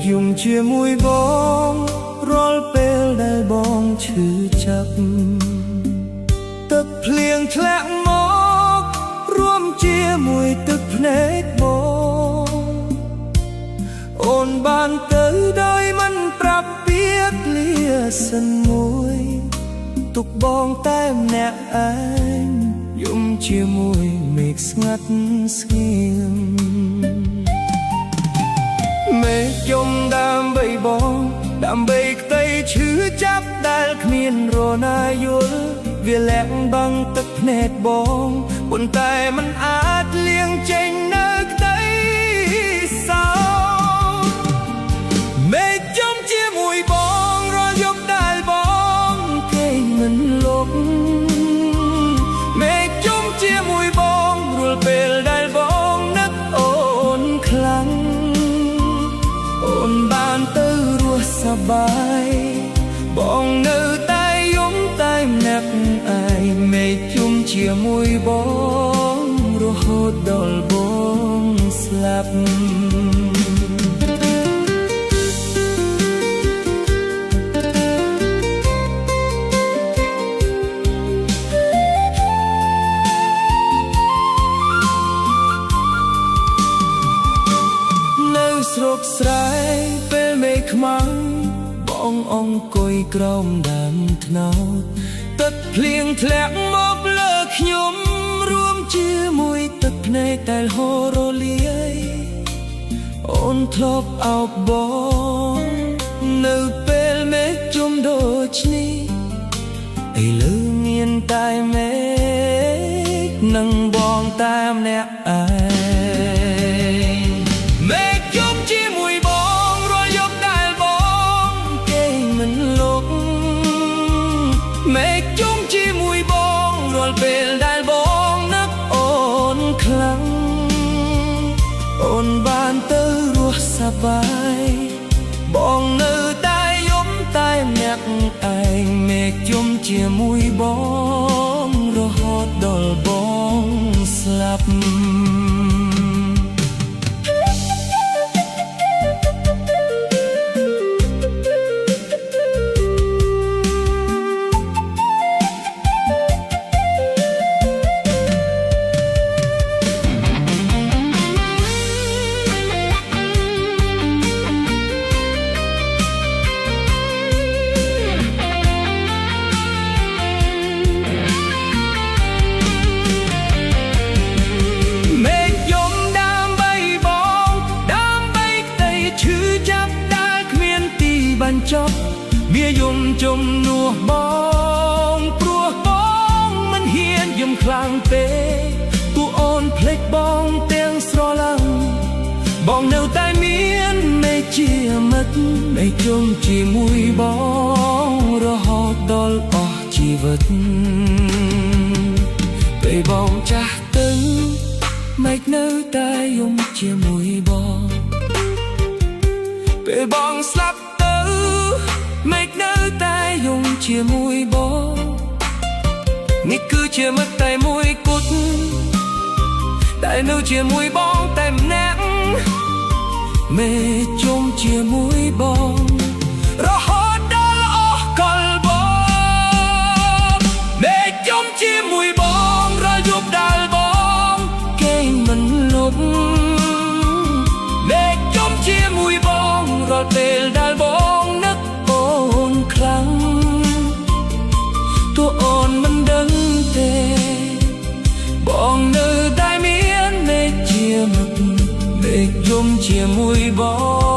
យំជាមួយបងរាល់ពេលដែលបងឈឺចាប់ទឹកភ្លៀងធ្លាក់មករួមជាមួយទឹកភ្នែកបងអូនបានទៅដោយមិនប្រាប់ពាក្យលាសិនមួយទុកបងតែម្នាក់ឯងយំជាមួយមេឃស្ងាត់ស្ងៀមមេឃយំដើម្បីបងដើម្បីក្តីឈឺចាប់ដែលគ្មានរណាយល់វាលាក់បាំងទឹកភ្នែកបងប៉ុន្តែมันអាចលាងចេញនៅក្តីសោកមេឃយំជាមួយបងរាល់យប់ដែលបងគេមិនលុបមេឃយំជាមួយបងរាល់ពេលដែលបងនឹកអូនខ្លាំងអូនបានទៅរស់សប្បាយបងនៅតែយំតែម្នាក់ឯងមេឃយំជាមួយបងរហូតដល់បងស្លាប់នៅស្រុកស្រែពេលមេឃខ្មៅបងអង្គុយក្រោមដើមត្នោតទឹកភ្លៀងធ្លាក់មកលើខ្ញុំរួមជាមួយទឹកភ្នែកដែលហូររលាយអូនធ្លាប់អោបបងនៅពេលមេឃជុំដូចនេះឥឡូវមានតែមេឃនិងបងតែម្នាក់ឯងមេឃយំជាមួយបងរាល់យប់ដែលបងគេមិនលុបមេឃយំជាមួយបងរាល់ពេលដែលបងនឹកអូនខ្លាំងអូនបានទៅរស់សប្បាយបងនៅតែយំតែម្នាក់ឯងមេឃយំជាមួយបងរហូតដល់បងស្លាប់ចប់វាយំជំនួសបងព្រោះបងមិនហ៊ានយំខ្លាំងពេកទូអូនភ្លេចបងទាំងស្រឡាញ់បងនៅតែមានមេឃជាមិត្តមេឃយំជាមួយបងរហូតដល់អស់ជីវិតពេលបងចាស់ទៅមេឃនៅតែយំជាមួយបងពេលបងស្លាប់មេឃនៅតែយំជាមួយបងនេះគឺជាមិត្តតែមួយគត់តែនៅជាមួយបងតែម្នាក់មេឃយំជាមួយបងរហូតដល់អស់កលបងមេឃយំជាមួយបងរាល់យប់ដែលបងគេមិនលុបមេឃយំជាមួយបងរាល់ពេលដែលបងនឹកអូនខ្លាំងទោះអូនមិនដឹងទេបងនៅតែមានមេឃជាមិត្តមេឃយំជាមួយបង